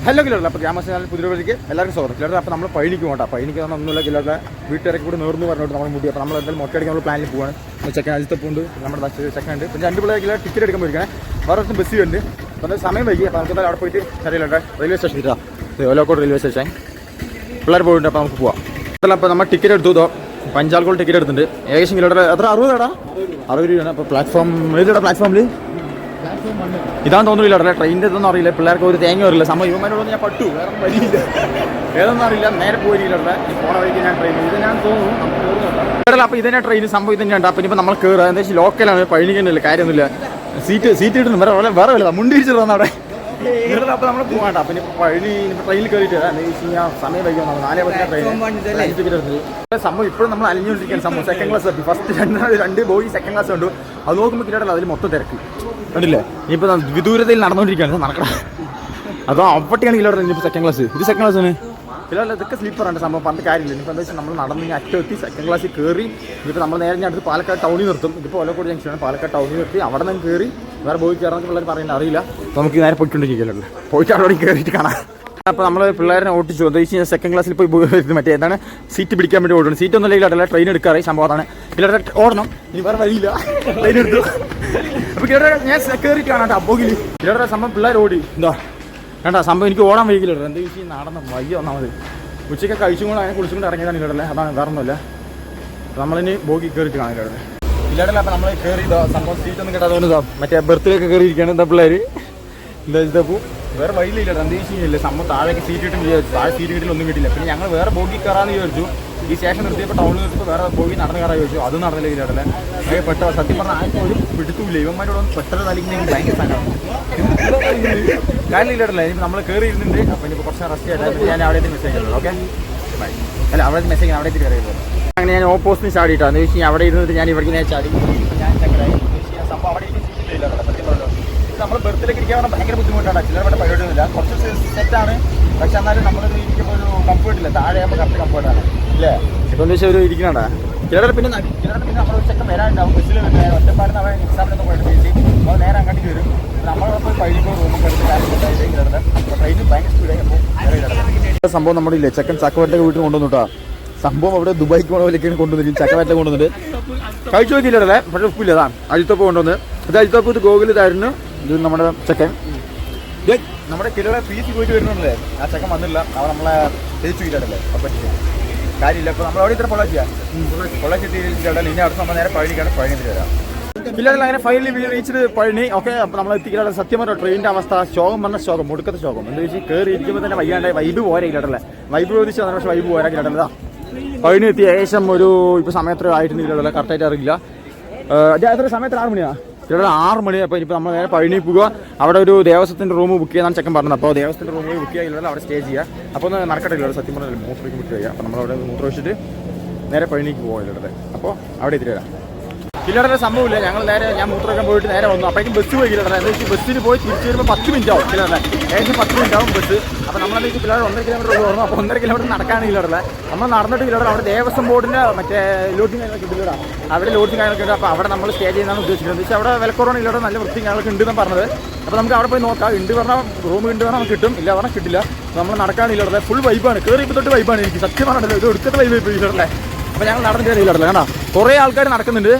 Hello കിലോട്ട്. അപ്പോൾ ഗ്രാമസേന പുതിയവർക്ക് എല്ലാവർക്കും സ്വാഗതം. കിലോട്ട് അപ്പോൾ നമ്മൾ പഴനിക്ക് പോകണ്ട. പഴനിക്ക് ഒന്നുമില്ല. കിലോട്ട് വീട്ടുകാരൊക്കെ കൂടി നേർന്ന് പറഞ്ഞിട്ട് നമ്മൾ മുടി. അപ്പോൾ നമ്മൾ എന്തായാലും മൊട്ടയടിക്കാൻ നമ്മൾ പ്ലാനിൽ പോവാണ്. ചെക്കൻ അജിത്തപ്പുണ്ട്, നമ്മുടെ ചെക്കൻ ഉണ്ട്. പിന്നെ 2 പിള്ളേർ കിലോ ടിക്കറ്റ് എടുക്കാൻ പോയിരിക്കണേ. വേറെ ദിവസം ബസ് ഉണ്ട്. അപ്പോൾ സമയം വൈകി. അപ്പോൾ നമുക്ക് അവിടെ പോയിട്ട് അറിയില്ല റെയിൽവേ സ്റ്റേഷൻ ഇതാ ഓലോക്കോട് റെയിൽവേ സ്റ്റേഷൻ പിള്ളേർ പോയിട്ടുണ്ട്. അപ്പോൾ നമുക്ക് പോവാം. അപ്പോൾ നമ്മൾ ടിക്കറ്റ് എടുത്തു. പഞ്ചാൽക്കോട് ടിക്കറ്റ് എടുത്തിട്ടുണ്ട്. ഏകദേശം കിലോട്ട് എത്ര 60 രൂപ 60 രൂപയാണ്. അപ്പോൾ പ്ലാറ്റ്ഫോം ഏതിടാ പ്ലാറ്റ്ഫോമിൽ ഇതാന്ന് തോന്നുന്നില്ല. ട്രെയിനിൻ്റെ ഇതൊന്നും അറിയില്ല. പിള്ളേർക്ക് ഒരു തേങ്ങ അറിയില്ല. സമയം യുവമാരോടൊന്നും ഞാൻ പട്ടു വേറെ വരിയില്ല. ഏതൊന്നും അറിയില്ല. നേരെ പോയിരിക്കില്ല. പോണ വഴിക്ക് ഞാൻ ട്രെയിൻ ഇത് ഞാൻ തോന്നുന്നു. അപ്പോൾ ഇതിനെ ട്രെയിൻ സംഭവം ഇത് തന്നെയുണ്ട്. അപ്പോൾ ഇനിയിപ്പോൾ നമ്മൾ കയറുക എന്താ വെച്ചാൽ ലോക്കലാണ്. പഴനിക്കന്നല്ല കാര്യമൊന്നുമില്ല. സീറ്റ് കിട്ടുന്നു വേറെ വല്ല മുണ്ടിരിച്ചിട്ട് വന്ന അവിടെ ഇവിടെ. അപ്പോൾ നമ്മൾ പോകാണ്ട. അപ്പം ഇനിയിപ്പോൾ പഴനി ട്രെയിനിൽ കയറിയിട്ട് എന്താ വെച്ച് കഴിഞ്ഞാൽ സമയം വൈകും. 4:10 ട്രെയിൻ ടിക്കറ്റ് എടുത്തത് സംഭവം ഇപ്പോഴും നമ്മൾ അലിഞ്ഞുകൊണ്ടിരിക്കുകയാണ്. സംഭവം സെക്കൻഡ് ക്ലാസ് എത്തി. ഫസ്റ്റ് 2 ബോയി സെക്കൻഡ് ക്ലാസ് ഉണ്ട്. അത് നോക്കുമ്പോൾ കിട്ടാറില്ല. അതിൽ മൊത്തം തിരക്ക് കണ്ടില്ലേ. ഇനിയിപ്പോൾ വിദൂരതയിൽ നടന്നുകൊണ്ടിരിക്കുകയാണ്. നടക്കണം അതോ അപ്പട്ടിയാണ് കിലോട്ട്. ഇനിയിപ്പോൾ സെക്കൻഡ് ക്ലാസ് ഇത് സെക്കൻഡ് ക്ലാസ്സാണ്. കിലോട്ട് ഇതൊക്കെ സ്ലീപ്പറാണ് സംഭവം. പറഞ്ഞ കാര്യമില്ല. ഇനിയിപ്പോൾ എന്താ വെച്ചാൽ നമ്മൾ നടന്ന് അറ്റെത്തി സെക്കൻഡ് ക്ലാസ്സിൽ കയറി. ഇപ്പോൾ നമ്മൾ നേരെ അടുത്ത് പാലക്കാട് ടൗണിൽ നിർത്തും. ഇതിപ്പോൾ ഓലക്കോട് ജംഗ്ഷനാണ്. പാലക്കാട് ടൗണിൽ നിർത്തി അവിടെ നിന്ന് കയറി വേറെ പോയി കയറാൻ പിള്ളേർ പറയുന്നത് അറിയില്ല. നമുക്ക് നേരെ പോയിക്കൊണ്ടിരിക്കുകയല്ലോ. പോയിട്ട് അവിടെ കയറിയിട്ട് കാണാം. അപ്പോൾ നമ്മൾ പിള്ളേരെ ഓട്ടിച്ചു. എന്താ വെച്ച് കഴിഞ്ഞാൽ സെക്കൻഡ് ക്ലാസ്സിൽ പോയി മറ്റേ എന്താണ് സീറ്റ് പിടിക്കാൻ വേണ്ടി ഓടണം. സീറ്റ് ഒന്നും ഇല്ല. ട്രെയിൻ എടുക്കാറ് സംഭവമാണ്. പിള്ളേരെ ഓടണം. ഇനി വേറെ വഴിയില്ല. ട്രെയിൻ എടുത്തു. അപ്പോൾ കിലോട്ട് ഞാൻ കയറിയിട്ട് കാണാം. അപ്പോകിൽ കിലോട്ട് സംഭവം പിള്ളേർ ഓടി. എന്താ വേണ്ട സംഭവം എനിക്ക് ഓടാൻ വൈകില്ല. എന്താ വെച്ചാൽ നടന്ന വയ്യ ഒന്നാമത്. ഉച്ചയ്ക്ക് കഴിച്ചും കൂടെ അങ്ങനെ കുളിച്ചും കൊണ്ട് ഇറങ്ങിയതാണ് കിലോട്ടല്ലേ. അതാണ് വേറൊന്നുമില്ല. നമ്മളിനി ബോഗി കയറിയിട്ട് കാണാൻ കിലോട്ടെ ഇല്ലാടല്ല. അപ്പോൾ നമ്മൾ കയറി സംഭവം സീറ്റൊന്നും കിട്ടാതെ മറ്റേ ബർത്തിലൊക്കെ കയറിയിരിക്കുകയാണ്. എന്താ പിള്ളേർ എന്താ ഇതപ്പോൾ വേറെ വഴിയില്ല. എന്താ വെച്ചില്ല സംഭവം താഴേക്ക് സീറ്റ് കിട്ടും വിചാരിച്ചു. താഴെ സീറ്റ് കിട്ടില്ല ഒന്നും കിട്ടില്ല. പിന്നെ ഞങ്ങൾ വേറെ ബോഗി കയറാമെന്ന് വിചാരിച്ചു. ഈ സ്റ്റേഷൻ നിർത്തിയപ്പോൾ ടൗണിൽ നിർത്തിയപ്പോൾ വേറെ ബോഗി നടന്ന് കയറാൻ ചോദിച്ചു. അതും നടന്നില്ല കിലോട്ടല്ലേ. പെട്ട സത്യം പറഞ്ഞാൽ ആർക്കും ഒരു പിടുത്തുമില്ല. ഇവന്മാരോടൊന്നും പെട്ടെന്ന് തലിക്കുന്നെങ്കിൽ ഭയങ്കര സാധനമാണ് കാര്യം ഇല്ലടല്ലേ. ഇനിയിപ്പോൾ നമ്മൾ കയറി ഇരുന്നുണ്ട്. അപ്പോൾ ഇനിയിപ്പോൾ കുറച്ച് റെസ്റ്റ് ആയിട്ട് ഞാൻ അവിടെ മെസ്സേജ് ചെയ്യുള്ളൂ. Okay bye. അല്ല അവിടെ മെസ്സേജ് അവിടെ കയറിയത്. അങ്ങനെ ഞാൻ ഓപ്പോസിറ്റ് ചാടിയിട്ടാണ്. എന്ന് വെച്ചാൽ അവിടെ ഇരുന്നിട്ട് ഞാൻ ഇവിടേക്ക് ഞാൻ ചാടി. ഞാൻ ചക്കരായി സംഭവം അവിടെ ഇരിക്കില്ല. നമ്മൾ ബർത്തിലേക്ക് ഇരിക്കാൻ പറഞ്ഞാൽ ഭയങ്കര ബുദ്ധിമുട്ടാണ്. ചിലർ ഇവിടെ പരിപാടിയൊന്നുമില്ല. കുറച്ച് സെറ്റാണ്. പക്ഷെ എന്നാലും നമ്മളത് ഇരിക്കുമ്പോൾ ഒരു കംഫേർട്ടില്ല. താഴെ ആകുമ്പോൾ കറക്റ്റ് കംഫേർട്ടാണ് ഇല്ലേ. ഇപ്പോൾ എന്ന് വെച്ചാൽ ഒരു ഇരിക്കണണ്ട. ചിലർ പിന്നെ നമ്മളൊരു ചെക്കൻ വരാനുണ്ടാവും. ബസ്സിൽ ഒറ്റപ്പാടുന്ന അവൻ എക്സാമിനൊന്നും പോയിട്ട് ചേച്ചി അപ്പോൾ നേരെ അങ്ങോട്ട് കയറും. നമ്മളപ്പോൾ പഴിപ്പോൾ റൂമൊക്കെ എടുത്ത് കാര്യങ്ങളൊക്കെ ട്രെയിനിൽ ഭയങ്കര സ്പീഡായി. അപ്പോൾ സംഭവം നമ്മുടെ ഇല്ലേ ചെക്കൻ ചക്കവറ്റൊക്കെ വീട്ടിൽ കൊണ്ടുവന്നിട്ടാ. സംഭവം അവിടെ ദുബായിക്ക് പോണ പോലെയൊക്കെയാണ് കൊണ്ടുവന്നിട്ട് ചക്കവറ്റ കൊണ്ടുവന്നിട്ട് കഴിച്ചു നോക്കിയില്ലല്ലേ. പക്ഷേ ഉപ്പില്ല. അതാണ് അജിത്തോപ്പ് കൊണ്ടുവന്ന്. ഇത് അജിത്തോപ്പ് ഇത് ഗോകുൽ ഇതായിരുന്നു. ഇത് നമ്മുടെ ചെക്കൻ നമ്മുടെ കിലോടെ പീസി പോയിട്ട് വരുന്നുണ്ടല്ലേ. ആ ചെക്കൻ വന്നില്ല. അവർ നമ്മളെ തിരിച്ചു കിട്ടല്ലേ. അപ്പം കാര്യമില്ല. അപ്പോൾ നമ്മളവിടെ ഇത്ര പൊള്ളാച്ചെത്തി ഇനി അടുത്ത് നമ്മൾ നേരെ പഴനിക്കാണ്. പഴനി വരാം. പിള്ളേരെല്ലാം അങ്ങനെ ഫൈനലി റീച്ച്ഡ് പഴനി. ഓക്കെ അപ്പോൾ നമ്മൾ എത്തിക്കാനുള്ള സത്യം പറഞ്ഞ ട്രെയിനിൻ്റെ അവസ്ഥ ശോകം പറഞ്ഞ ശോകം ഒടുക്കത്തെ ശോകം. എന്താ വെച്ചാൽ കയറി ഇരിക്കുമ്പോൾ തന്നെ വയ്യാണ്ടായി. വൈബ് പോരാ കിട്ടല്ലേ. വൈബ് ചോദിച്ചു വന്നാൽ പക്ഷേ വൈബ് പോരാ കിട്ടല്ലതാ. പഴനി എത്തി ഏകദേശം ഒരു ഇപ്പോൾ സമയത്ര ആയിട്ടൊന്നും കറക്റ്റായിട്ട് അറിയില്ല. എത്ര സമയത്ത് 6 മണിയാണ്. ഇവിടെ 6 മണി. അപ്പോൾ ഇനിയിപ്പോൾ നമ്മൾ നേരെ പഴനി പോകുക. അവിടെ ഒരു ദേവസ്വത്തിൻ്റെ റൂം ബുക്ക് ചെയ്യാനാണ് ചെക്കൻ പറഞ്ഞത്. അപ്പോൾ ദേവസ്വത്തിൻ്റെ റൂം ബുക്ക് ചെയ്യാൻ അവിടെ സ്റ്റേ ചെയ്യുക. അപ്പോൾ ഒന്ന് നടക്കട്ടില്ല. സത്യം പറഞ്ഞാൽ മൂത്രയ്ക്ക് ബുക്ക് ചെയ്യുക. അപ്പോൾ നമ്മളവിടെ മൂത്ര വെച്ചിട്ട് നേരെ പഴനിക്ക് പോകാം. അപ്പോൾ അവിടെ എത്തി വരാം. കിലോടെ സംഭവമില്ല. ഞങ്ങൾ നേരെ ഞാൻ മൂത്രമൊക്കെ പോയിട്ട് നേരെ വന്നു. അപ്പോഴേക്കും ബസ് പോയി കിലോടെ. എന്താ വെച്ചാൽ ബസ്സിന് പോയി തിരിച്ച് വരുമ്പോൾ 10 മിനിറ്റ് ആവും. കിലോടെ ഏകദേശം 10 മിനിറ്റ് ആവും ബസ്. അപ്പോൾ നമ്മളെന്താ വെച്ചാൽ കിലോടെ 1.5 കിലോമീറ്റർ ഓടുന്നു. അപ്പോൾ 1.5 കിലോമീറ്റർ നടക്കാണ് കിലോടെ. നമ്മൾ നടന്നിട്ട് കിലോടെ അവിടെ ദേവസ്വം ബോർഡിൻ്റെ മറ്റേ ലോഡ്ജിങ് കാര്യങ്ങളൊക്കെ കിലോടാ. അവിടെ ലോഡ്ജിങ് കാര്യങ്ങളൊക്കെ ഉണ്ട്. അപ്പോൾ അവിടെ നമ്മൾ സ്റ്റേ ചെയ്യുന്നതാണ് ഉദ്ദേശിക്കുന്നത്. പക്ഷേ അവിടെ വിലക്കുറവാണ്. കിലോടെ നല്ല വൃത്തി കാര്യങ്ങളൊക്കെ ഉണ്ടെന്ന് പറഞ്ഞത്. അപ്പോൾ നമുക്ക് അവിടെ പോയി നോക്കാം. ഉണ്ട് പറഞ്ഞാൽ റൂം ഉണ്ട് പറഞ്ഞാൽ നമുക്ക് കിട്ടും. ഇല്ല പറഞ്ഞാൽ കിട്ടില്ല. നമ്മൾ നടക്കാണ് കിലോടെ. ഫുൾ വൈബാണ്. കയറിയപ്പോൾ തൊട്ട് വൈബാണ്. എനിക്ക് സത്യം പറഞ്ഞില്ല. ഇത് എടുക്കത്തെ വൈബ് ഇപ്പോൾ കിലോടെ. അപ്പോൾ ഞങ്ങൾ നടന്നിട്ട് കിലോടെ കണ്ടാ കുറേ ആൾക്കാർ നടക്കുന്നുണ്ട്.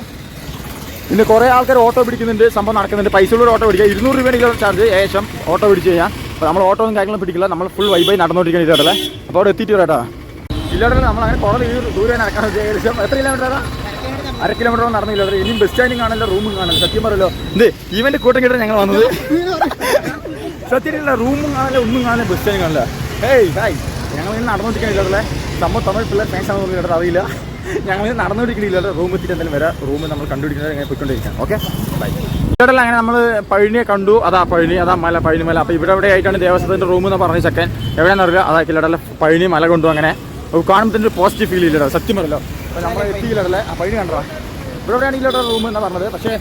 പിന്നെ കുറേ ആൾക്കാർ ഓട്ടോ പിടിക്കുന്നുണ്ട്. സംഭവം നടക്കുന്നുണ്ട്. പൈസ ഉള്ള ഓട്ടോ പിടിക്കുക. 200 രൂപയാണ് കിലോ ചാർജ് ഏകദേശം ഓട്ടോ പിടിച്ച് കഴിഞ്ഞാൽ. അപ്പോൾ നമ്മൾ ഓട്ടോ ഒന്നും കാര്യങ്ങളും പിടിക്കില്ല. നമ്മൾ ഫുൾ വൈബായി നടന്നുകൊണ്ടിരിക്കുന്ന ഇതോടല്ലേ. അപ്പോൾ അവിടെ എത്തിയിട്ട് വരാട്ടോ. ഇല്ലാതെ നമ്മളങ്ങനെ കുറേ ദൂരെ നടക്കാൻ ഏകദേശം എത്ര കിലോമീറ്ററാണ്? 1/2 കിലോമീറ്റർ നടന്നില്ല. ഇനിയും ബസ് സ്റ്റാൻഡിങ് കാണില്ല. റൂമും കാണില്ല. സത്യം പറയല്ലോ. ഇത് ഈവൻ്റെ കൂട്ടം കിട്ടാൻ ഞങ്ങൾ വന്നത്. സത്യത്തിലുള്ള റൂമും കാണില്ല. ഒന്നും കാണില്ല. ബസ് സ്റ്റാൻഡിങ് കാണില്ല. ഹേയ് ഹായ് ഞങ്ങളിങ്ങനെ നടന്നുകൊണ്ടിരിക്കുന്നില്ല. സംഭവം തമിഴ് പിള്ളേർ ഫാൻസ് ആണെന്ന് കേട്ടത് അറിയില്ല. ഞങ്ങൾ നടന്നുകൊണ്ടിരിക്കുന്നില്ല. റൂം എത്തിയിട്ട് എന്തായാലും വരാം. റൂം നമ്മൾ കണ്ടുപിടിക്കുന്നത് ഇങ്ങനെ പോയിക്കൊണ്ടിരിക്കാം. Okay bye. ഇവിടെല്ലാം അങ്ങനെ നമ്മൾ പഴനിയെ കണ്ടു. അതാ പഴനി, അതാ മല, പഴനി മല. അപ്പോൾ ഇവിടെ ആയിട്ടാണ് ദേവസ്വത്തിൻ്റെ റൂം എന്ന് പറഞ്ഞ ചെക്കൻ. എവിടെയാണെന്ന് അറിയില്ല. അതാക്കില്ല പഴനി മല കൊണ്ടു. അങ്ങനെ കാണുമ്പോൾ തന്നെ ഒരു പോസിറ്റീവ് ഫീൽ ഇല്ലല്ലോ. സത്യം പറയല്ലോ. അപ്പോൾ നമ്മൾ എത്തിയില്ലല്ലേ. ആ പഴനി കണ്ടോ. ഇവിടെയാണ് കിലോട്ടർ റൂം എന്നാണ് പറഞ്ഞത്. പക്ഷേ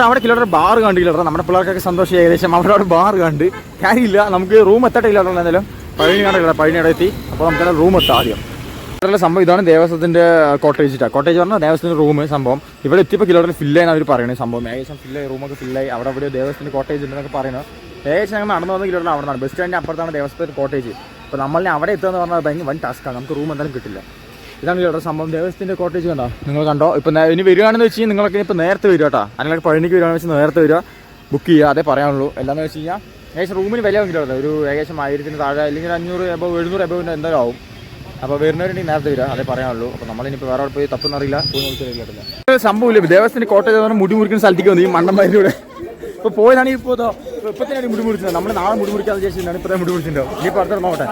അവിടെ കിലോട്ടർ ബാർ കണ്ട് കിലോട്ടർ. നമ്മുടെ പിള്ളേർക്കൊക്കെ സന്തോഷം. ഏകദേശം അവിടെ ബാർ കണ്ട് കാര്യമില്ല. നമുക്ക് റൂം എത്തട്ടെ കിലോട്ടർ. എന്തായാലും പഴനി കണ്ടില്ല. പഴനി അവിടെ എത്തി. അപ്പോൾ നമുക്ക് റൂം എത്താം ആദ്യം. സംഭവം ഇതാണ് ദേവസ്വത്തിൻ്റെ കോട്ടേജ്. കോട്ടേജ് പറഞ്ഞാൽ ദേവസ്വത്തിൻ്റെ റൂം. സംഭവം ഇവിടെ എത്തിയപ്പോൾ കിലോമീറ്റർ ഫില്ലായി അവർ പറയുന്നത്. സംഭവം ഏകദേശം ഫില്ലായി. റൂമൊക്കെ ഫില്ലായി. അവിടെ ദേവസ്വത്തിൻ്റെ കോട്ടേജ് ഉണ്ടെന്നൊക്കെ പറയുന്നത്. ഏകദേശം ഞങ്ങൾ നടന്നു 1 കിലോമീറ്റർ അവിടെ നിന്നാണ്. ബസ് സ്റ്റാൻഡിൻ്റെ അപ്പുറത്താണ് ദേവസ്ഥ കോട്ടേജ്. അപ്പോൾ നമ്മളിനെ അവിടെ എത്തുകയെന്ന് പറഞ്ഞാൽ ഭയങ്കര വൻ ടാസ്ക്കാണ്. നമുക്ക് റൂം എന്തായാലും കിട്ടില്ല. ഇതാണ് ഇവിടെ സംഭവം. ദേവസ്ഥത്തിൻ്റെ കോട്ടേജ് കണ്ടോ, നിങ്ങൾ കണ്ടോ. ഇപ്പോൾ ഇനി വരികയാണെന്ന് വെച്ച് കഴിഞ്ഞാൽ നിങ്ങളൊക്കെ ഇപ്പോൾ നേരത്തെ വരിക കേട്ടോ. അല്ലെങ്കിൽ പഴനിക്ക് വരികയാണെന്ന് വെച്ചാൽ നേരത്തെ വരിക, ബുക്ക് ചെയ്യുക, അതേ പറയാനുള്ളൂ. എന്താണെന്ന് വെച്ച് കഴിഞ്ഞാൽ ഏകദേശം റൂമിന് വില കിട്ടുമല്ലോ, ഒരു ഏകദേശം 1000 താഴെ അല്ലെങ്കിൽ 500 എബവ് 700 എബവ് എന്തായാലും ആവും. അപ്പോൾ വരുന്നവരുണ്ടെങ്കിൽ നേരത്തെ വരിക, അതേ പറയാനുള്ളൂ. അപ്പോൾ നമ്മളിനിപ്പോൾ വേറെ പോയി തപ്പൊന്നറിയില്ല, പോയി നോക്കിയില്ല. സംഭവമില്ല, ദേവസ്ഥത്തിൻ്റെ കോട്ടേജ് പറഞ്ഞാൽ മുടി മുറിക്കുന്ന സ്ഥലത്തേക്ക് വന്നു ഈ മണ്ണന്മാരുടെ കൂടെ. ഇപ്പോൾ പോയതാണ് ഇപ്പോൾ തന്നെയാണ് മുടി മുറിച്ചത്. നമ്മൾ നാളെ മുടി മുറിക്കാന്ന് വിചാരിച്ചിട്ടാണ് ഇപ്പോൾ മുടി മുറിച്ചിട്ടുണ്ടോ. ഇനി ഇപ്പോൾ അടുത്ത നോക്കട്ടെ.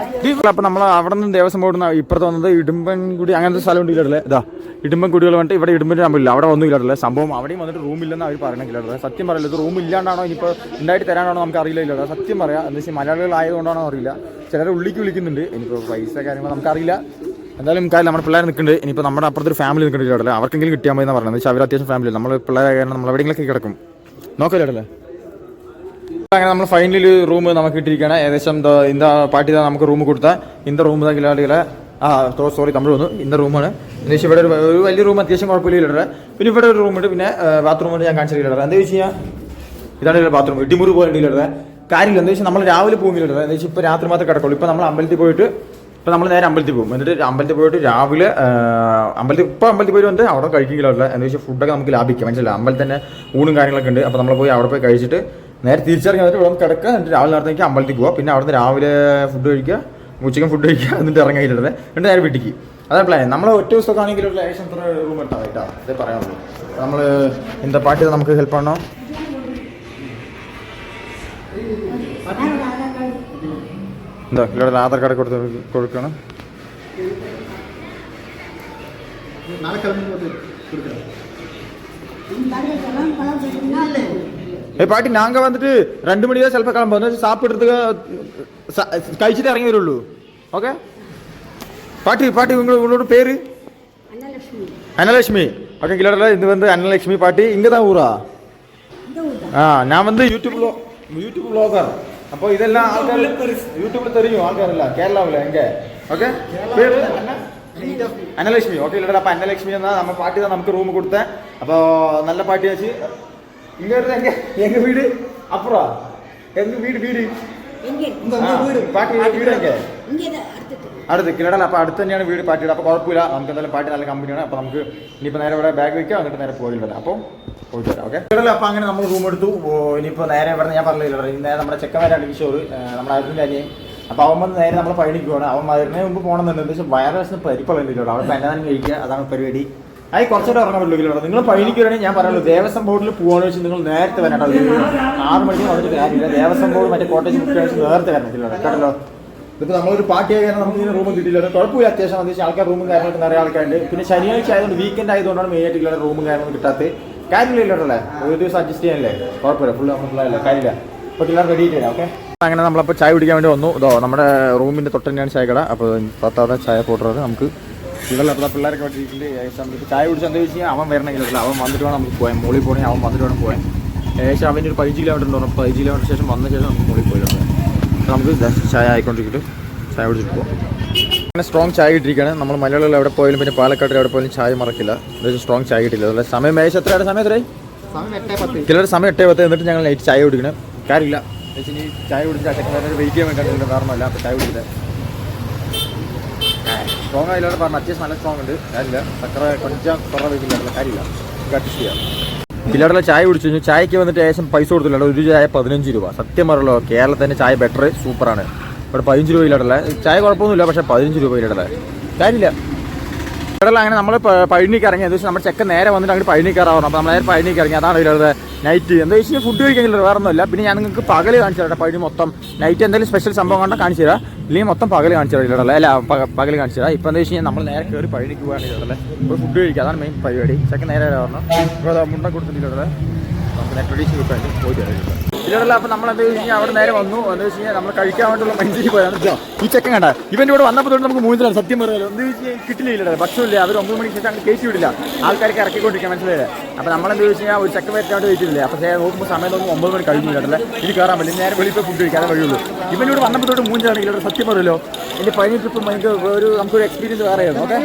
അപ്പോൾ നമ്മൾ അവിടെ നിന്ന് ദേവസ്വം ബോർഡിൽ ഇപ്പുറത്ത് വന്നത് ഇടുമ്പൻകുടി അങ്ങനത്തെ സ്ഥലം ഉണ്ടില്ലേ. ഇതാ ഇടുമ്പൻകുടികൾ വന്നിട്ട് ഇവിടെ ഇടുമ്പൻ്റെ നമ്പറില്ല, അവിടെ ഒന്നും ഇല്ലാട്ടല്ലേ സംഭവം. അവിടെയും വന്നിട്ട് റൂമില്ലെന്ന് അവർ പറയണമെങ്കിലേ. സത്യം പറയില്ല, ഇത് റൂം ഇല്ലാണ്ടാണോ ഇനിയിപ്പോൾ ഉണ്ടായിട്ട് തരാനാണോ നമുക്ക് അറിയില്ല. ഇല്ല സത്യം പറയാം, എന്താ വെച്ചാൽ മലയാളികളായതുകൊണ്ടാണോ അറിയില്ല. ചിലർ ഉള്ളിക്ക് വിളിക്കുന്നുണ്ട്. ഇനിയിപ്പോൾ പൈസ കാര്യങ്ങൾ നമുക്കറിയില്ല. എന്തായാലും കാര്യം നമ്മുടെ പിള്ളേർ നിൽക്കുന്നുണ്ട്. ഇനിയിപ്പോൾ നമ്മുടെ അപ്പുറത്തൊരു ഫാമിലി നിൽക്കുന്നുണ്ട്. അവർക്കെങ്കിലും കിട്ടിയാൽ മതി എന്ന് പറയുന്നത്. വെച്ചാൽ അവർ അത്യാവശ്യം ഫാമിലി നമ്മൾ പിള്ളേരെ കാരണം നമ്മൾ എവിടെയെങ്കിലൊക്കെ കിടക്കും നോക്കില്ലേ. അങ്ങനെ നമ്മൾ ഫൈനലി റൂം നമുക്ക് കിട്ടിയിരിക്കുകയാണ്. ഏകദേശം இந்த പാട്ടി നമുക്ക് റൂം കൊടുത്താൽ இந்த റൂം കിലാടികളെ സോറി തമിഴ് വന്നു. இந்த റൂമാണ് ഏകദേശം ഇവിടെ ഒരു വലിയ റൂം അത്യാവശ്യം കുഴപ്പമില്ല. പിന്നെ ഇവിടെ ഒരു റൂമുണ്ട്, പിന്നെ ബാത്റൂമുണ്ട്. ഞാൻ കാണിച്ചിട്ടില്ല. എന്താ വെച്ച് കഴിഞ്ഞാൽ ഇതാണ് ബാത്റൂം. ഇടിമുറി പോലെ ഉണ്ടില്ല കാര്യമില്ല. എന്താ വെച്ചാൽ നമ്മൾ രാവിലെ പോകുന്നില്ല. എന്താ വെച്ചാൽ ഇപ്പോൾ രാത്രി മാത്രമേ കിടക്കുള്ളൂ. ഇപ്പോൾ നമ്മൾ അമ്പലത്തിൽ പോയിട്ട് ഇപ്പോൾ നമ്മൾ നേരെ അമ്പലത്തിൽ പോകും. എന്നിട്ട് അമ്പലത്തിൽ പോയിട്ട് രാവിലെ അമ്പലത്തിൽ പോയിട്ട് വന്നിട്ട് അവിടെ കഴിക്കില്ല. എന്താ വെച്ചാൽ ഫുഡൊക്കെ നമുക്ക് ലാഭിക്കാം. മനസ്സിലായി, അമ്പലത്തിൽ തന്നെ ഊണും കാര്യങ്ങളൊക്കെ ഉണ്ട്. അപ്പോൾ നമ്മൾ പോയി അവിടെ പോയി കഴിച്ചിട്ട് നേരെ തിരിച്ചറിഞ്ഞ് വന്നിട്ട് ഇവിടെ കിടക്കുക. എന്നിട്ട് രാവിലെ നേരത്തേക്ക് അമ്പലത്തിൽ പോവുക. പിന്നെ അവിടെ നിന്ന് രാവിലെ ഫുഡ് കഴിക്കുക, ഉച്ചയ്ക്കും ഫുഡ് കഴിക്കുക, എന്നിട്ട് ഇറങ്ങിയിട്ടുണ്ട്. എന്നിട്ട് നേരെ വീട്ടിലേക്ക്. അതാണ് പ്ലാൻ. നമ്മൾ ഒറ്റ ദിവസമൊക്കെ ആണെങ്കിൽ ഒരു ഏകദേശം എത്ര റൂം എടുത്താൽ കേട്ടോ, അതേ പറയാനുള്ളൂ. നമ്മൾ എന്താ പാട്ടി നമുക്ക് ഹെൽപ്പ് ചെയ്യണോ. എന്താ ഇവിടെ ആധാർ കാർഡ് കൊടുക്കണം. பாட்டி நாங்க வந்துட்டு 2 மணி தான் செல்ஃபா கிளம்ப வந்து சாப்பிடுறதுக்கு കഴിച്ചിട്ട് ഇറങ്ങി വരുള്ളൂ. ഓക്കെ பாட்டி பாட்டி உங்களோட பேரு அன்னலட்சுமி. ஓகே கிலோட இது வந்து அன்னலட்சுமி பாட்டி. இங்கே தான் ஊரா? நான் வந்து யூடியூப் വ്ളോഗർ. അപ്പോൾ ഇതെല്ലാം ആൾക്കാർ യൂട്യൂബിൽ தெரியும் ആൾക്കാരല്ല കേരളാവില്ല എங்கே. ഓക്കെ പേര് അന്നലക്ഷ്മി. ഓക്കെ ഇല്ലടാ. അപ്പോൾ അന്നലക്ഷ്മി എന്നാൽ நம்ம பாட்டி தான் നമുക്ക് റൂം കൊടുത്തേ. അപ്പോൾ നല്ല പാട്ടി വെച്ച് இங்கே எங்க வீடு அப்புறம் எங்க வீடு പാട്ടി വീട് എங்கே അടുത്ത് കിലടല്ല. അപ്പോൾ അടുത്ത് തന്നെയാണ് വീട് പാട്ടിയുടെ. അപ്പോൾ കുഴപ്പമില്ല, നമുക്ക് എന്തായാലും പാട്ടി നല്ല കമ്പനിയാണ്. അപ്പോൾ നമുക്ക് ഇനിയിപ്പോൾ നേരെ ഇവിടെ ബാഗ് വയ്ക്കാം, എന്നിട്ട് നേരെ പോയില്ല. അപ്പോൾ പോയിട്ട് വരാം. ഓക്കെ കിലടല്ല. അപ്പോൾ അങ്ങനെ നമ്മൾ റൂം എടുത്തു. ഇനിയിപ്പോൾ നേരെ ഇവിടെ ഞാൻ പറഞ്ഞില്ല, നേരെ നമ്മുടെ ചെക്കന്മാരാണ് കിഷോർ, നമ്മുടെ അതിൻ്റെ അനിയൻ. അപ്പോൾ അവൻ വന്ന് നേരെ നമ്മൾ പഴനിക്ക് പോകണം. അവൻ വരുന്നതിന് മുമ്പ് പോകണമെന്നുണ്ട്. എന്താ വെച്ചാൽ വയറിന് പരിപ്പുള്ളില്ല. അവിടെ പെണ്ണാനും കഴിക്കുക, അതാണ് പരിപാടി. അത് കുറച്ചുകൂടെ ഇറങ്ങാൻ പറ്റില്ല. നിങ്ങൾ പഴനിക്ക് വരണമെങ്കിൽ ഞാൻ പറയുള്ളൂ, ദേവസ്വം ബോർഡിൽ പോകാന്ന് വെച്ചാൽ നിങ്ങൾ നേരത്തെ വരണം. 6 മണിക്ക് വന്നിട്ട് കാര്യമില്ല. ദേവസ്വം ബോർഡ് മറ്റേ കോട്ടേജ് ബുക്ക് വെച്ച് നേരത്തെ വരത്തില്ല കേട്ടല്ലോ. ഇതിപ്പോൾ നമ്മളൊരു പാർട്ടിയായി കാരണം നമുക്ക് ഇതിന് റൂം കിട്ടിയില്ല. കുഴപ്പമില്ല, അത്യാവശ്യം എന്താ വെച്ചാൽ ആൾക്കാർ റൂമും കാര്യങ്ങളൊക്കെ നിറയെ ആൾക്കാരുണ്ട്. പിന്നെ ശനിയാഴ്ച ആയതുകൊണ്ട് വീക്കെൻഡ് ആയതുകൊണ്ടാണ് മെയിനായിട്ടുള്ള റൂമും കാര്യങ്ങളും കിട്ടാത്തത്. കാര്യമില്ല കേട്ടല്ലേ, ഒരു ദിവസം അഡ്ജസ്റ്റ് ചെയ്യാനല്ലേ, കുഴപ്പമില്ല. ഫുള്ള് നമ്മളല്ല കാര്യമില്ല. അപ്പോൾ എല്ലാം റെഡി ആയിട്ട് ഓക്കെ. അങ്ങനെ നമ്മളപ്പോൾ ചായ കുടിക്കാൻ വേണ്ടി വന്നു. ഇതോ നമ്മുടെ റൂമിൻ്റെ തൊട്ട് തന്നെയാണ് ചായ കട. അപ്പോൾ പത്താതെ ചായ പോട്ടത് നമുക്ക് പിള്ളേരൊക്കെ വേണ്ടിയിട്ടുണ്ട്. ഏകദേശം ചായ കുടിച്ച് എന്താ വെച്ച് കഴിഞ്ഞാൽ അവൻ വരണമെങ്കിലല്ല, അവൻ വന്നിട്ട് വേണം നമുക്ക് പോയാൽ. മോളിൽ പോകണമെങ്കിൽ അവൻ വന്നിട്ട് വേണം പോയാൽ. ഏകദേശം അവൻ്റെ ഒരു 15 കിലോമീറ്റർ ഉണ്ട്. 15 കിലോമീറ്റർ ശേഷം വന്ന ശേഷം നമുക്ക് മോളിൽ പോയിട്ടുണ്ട്. നമുക്ക് ചായ ആയിക്കൊണ്ടിരിക്കും, ചായ കുടിച്ചിട്ട് പോകും. അങ്ങനെ സ്ട്രോങ് ചായ ഇട്ടിരിക്കുകയാണ്. നമ്മൾ മലയാളികൾ എവിടെ പോയാലും പിന്നെ പാലക്കാട്ടിൽ എവിടെ പോയാലും ചായ മറക്കില്ല. എന്തായാലും സ്ട്രോങ് ചായ കിട്ടില്ല. അതുപോലെ സമയം ഏകദേശം എത്രയാണ്? സമയം എത്രയായി? ചിലരുടെ സമയം 8:10. എന്നിട്ട് ഞങ്ങൾ നൈറ്റ് ചായ കുടിക്കണം. കാര്യമില്ല ഇനി ചായ കുടിച്ച് അച്ഛൻ വെയിറ്റ് ചെയ്യാൻ വേണ്ടിയിട്ട് കാരണമല്ല. അപ്പോൾ ചായ കുടിക്കില്ല. സ്ട്രോങ് ആയില്ലാതെ പറഞ്ഞാൽ അത്യാവശ്യം നല്ല സ്ട്രോങ് ഉണ്ട്. കാര്യമില്ല, സക്കറ കൊഞ്ചാൻ കുറേ വയ്ക്കില്ല, കാര്യമില്ല, അഡ്ജസ്റ്റ് ചെയ്യാം. പിള്ളേരുടെ ചായ കുടിച്ചു കഴിഞ്ഞാൽ ചായക്ക് വന്നിട്ട് ഏകദേശം പൈസ കൊടുത്തില്ല. ഒരു ചായ 15 രൂപ. സത്യം പറയുള്ളൂ, കേരളത്തിൻ്റെ ചായ ബെറ്റർ, സൂപ്പറാണ്. ഇവിടെ 15 രൂപ ഇല്ലാടല്ലേ. ചായ കുഴപ്പമൊന്നുമില്ല, പക്ഷേ 15 രൂപ ഇല്ലാടല്ലേ. കാര്യമില്ല. ഇവിടെ അങ്ങനെ നമ്മൾ പഴനിക്ക് ഇറങ്ങി. എന്താ വെച്ചാൽ നമ്മുടെ ചെക്കൻ നേരെ വന്നിട്ട് അങ്ങോട്ട് പഴനിക്ക് കയറാറുണ്ട്. അപ്പോൾ നമ്മൾ നേരെ പഴനിക്ക് ഇറങ്ങി. അതാണ് ഇല്ലാതെ നൈറ്റ് എന്താ വെച്ച് കഴിഞ്ഞാൽ ഫുഡ് കഴിക്കാനില്ല, വേറെ ഒന്നുമില്ല. പിന്നെ ഞാൻ നിങ്ങൾക്ക് പകൽ കാണിച്ചു തരാം. പഴനി മൊത്തം നൈറ്റ് എന്തെങ്കിലും സ്പെഷ്യൽ സംഭവം കണ്ടാൽ കാണിച്ചു തരാം, ഇല്ലെങ്കിൽ മൊത്തം പകൽ കാണിച്ചു തരാം. ഇല്ലടല്ലേ, അല്ല പകൽ കാണിച്ചു തരാം. ഇപ്പോൾ എന്താ വെച്ച് കഴിഞ്ഞാൽ നമ്മൾ നേരെ കയറി പഴനിക്ക് പോകാനില്ലല്ലേ, ഇപ്പോൾ ഫുഡ് കഴിക്കുക, അതാണ് മെയിൻ പരിപാടി. ചെക്കൻ നേരെ പറഞ്ഞു ഇപ്പോൾ മുണ്ട കൊടുത്തിട്ടില്ലല്ലേ, നമുക്ക് നേരെ ട്രഡീഷൻ കിട്ടാൻ പോയിട്ട് വരാം. ഇല്ലടല്ല. അപ്പോൾ നമ്മൾ എന്താ വെച്ച് കഴിഞ്ഞാൽ അവിടെ നേരെ വന്നു. എന്താ വെച്ച് കഴിഞ്ഞാൽ നമ്മൾ കഴിക്കാൻ വേണ്ടിയുള്ള മനുഷ്യർക്ക് പോയാണ്. ഈ ചെക്കൻ കണ്ട ഇവൻ്റെ കൂടെ വന്നപ്പോൾ തൊട്ട് നമുക്ക് മൂന്നിലാണ് സത്യം പറയാലോ. എന്താ വെച്ച് കഴിഞ്ഞാൽ കിട്ടില്ല, ഇല്ലടേ ഭക്ഷണമില്ല. അവർ 9 മണിക്ക് ശേഷം അങ്ങ് കയറ്റി വിടില്ല, ആൾക്കാർക്ക് ഇറക്കിക്കൊണ്ടിരിക്കാൻ മനസ്സിലായില്ലേ. അപ്പോൾ നമ്മളെന്താ വെച്ച് കഴിഞ്ഞാൽ ഒരു ചെക്കൻ വരാണ്ട് വെയിറ്റില്ല. അപ്പോൾ നോക്കുമ്പോൾ സമയം നോക്കുമ്പോൾ 9 മണി കഴിഞ്ഞില്ലല്ലേ, ഇത് കയറാൻ പറ്റില്ല. നേരെ വെളിയിൽ പോയി ഫുഡ് കഴിക്കാതെ വഴിയുള്ളൂ. ഇവൻ്റെ കൂടെ വന്നപ്പോൾ തൊട്ട് മൂന്നിലാണെങ്കിൽ സത്യം പറയുമല്ലോ, എൻ്റെ പഴനി ട്രിപ്പ് എനിക്ക് നമുക്കൊരു എക്സ്പീരിയൻസ് വേറെ ആയിരുന്നു. ഓക്കെ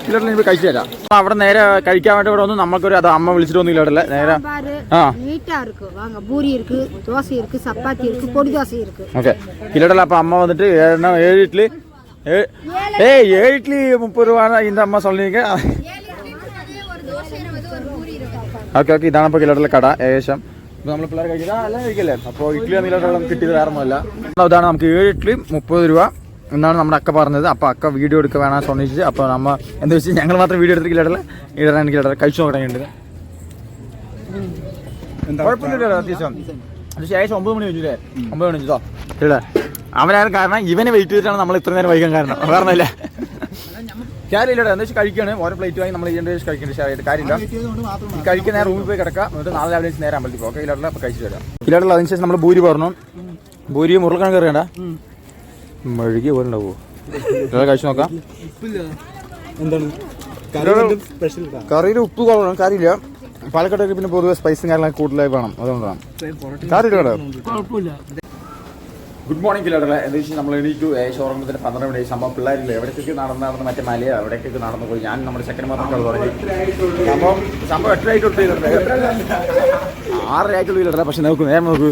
ഇല്ലടല്ല, എനിക്ക് കഴിച്ചു തരാം. അവിടെ നേരെ കഴിക്കാൻ വേണ്ടി ഇവിടെ വന്നു. നമുക്കൊരു അത് അമ്മ വിളിച്ചിട്ടൊന്നും ഇല്ലടല്ലേ. നേരെ பூரி இருக்கு, தோசை இருக்குது, சப்பாத்தி இருக்குது, பொடி தோசை இருக்குது. ஓகே கிலோடல அப்போ அம்மா வந்துட்டு 7 இட்லி 7 இட்லி 30 ரூபான்னு இந்த அம்மா சொல்லிங்க. ഓക്കെ ഓക്കെ ഇതാണ് ഇപ്പോൾ കിലോടല കട ഏകദേശം. ഇപ്പോൾ നമ്മൾ പിള്ളേർ കഴിക്കില്ല എല്ലാം കഴിക്കില്ലേ. അപ്പോൾ ഇഡ്ഡലി കിലോടല കിട്ടിയത് വേറെ ഒന്നുമല്ല. ഇതാണ് നമുക്ക് 7 ഇഡ്ഡലി 30 രൂപ എന്നാണ് നമ്മുടെ അക്ക പറഞ്ഞത്. അപ്പോൾ അക്ക വീഡിയോ എടുക്കുക വേണം സൊന്നിച്ച്. അപ്പോൾ നമ്മ എന്താ വെച്ചാൽ ഞങ്ങൾ മാത്രം വീഡിയോ എടുത്തിട്ട് കിലോടല കിലോടല കഴിച്ചു നോക്കണേണ്ടത്. കുഴപ്പമില്ല അത്യാവശ്യം. അത് ശേഷം 9 മണി കഴിഞ്ഞില്ലേ. 9 മണി കഴിഞ്ഞോ ഇല്ല അവനാണ് കാരണം. ഇവനെ വെയിറ്റ് ചെയ്തിട്ടാണ് നമ്മൾ ഇത്ര നേരം വൈകാൻ കാരണം. വേറൊന്നുമില്ല കാര്യമില്ല. എന്താ വെച്ചാൽ കഴിക്കുകയാണ്. ഓരോ പ്ലേറ്റ് വാങ്ങി നമ്മൾ ഇതിൻ്റെ കഴിക്കേണ്ട കാര്യമില്ല. കഴിക്കുന്ന നേരം റൂമിൽ പോയി കിടക്കാം. എന്നിട്ട് നാളെ രാവിലെ നേരെ അമ്പലത്തിൽ പോകും. ഓക്കെ കിലോടല അപ്പോൾ കഴിച്ചു തരാം. കിലോടല അതിനുശേഷം നമ്മൾ ഭൂരി പറഞ്ഞു. ഭൂരി മുറുക്കാൻ കയറിയണ്ട മെഴുകി പോലെ ഉണ്ടാവുമോ കഴിച്ചു നോക്കാം. എന്താണ് കറിയിൽ ഉപ്പ് കുറവാണ്. കാര്യമില്ല. പാലക്കാട്ടൊക്കെ പിന്നെ പൊതുവെ സ്പൈസും കാര്യങ്ങളൊക്കെ കൂടുതലായി വേണം. അതുകൊണ്ടാണ് കാര്യമില്ല. ഗുഡ് മോർണിംഗ് കിലോടല. എന്താ വെച്ചാൽ നമ്മൾ എണീറ്റു ഷോറൂമത്തിന് 12 മണി. സംഭവം പിള്ളേരില്ല എവിടേക്കൊക്കെ നടന്ന് മറ്റേ മലയോ എവിടേക്കൊക്കെ നടന്നു പോയി. ഞാൻ നമ്മുടെ സെക്കൻഡ്മാർക്കൊക്കെ തുടങ്ങി. സംഭവം 8 തൊട്ട് 6 ആയിട്ടുള്ള കിലോടല. പക്ഷെ നോക്കൂ നേരം നോക്കൂ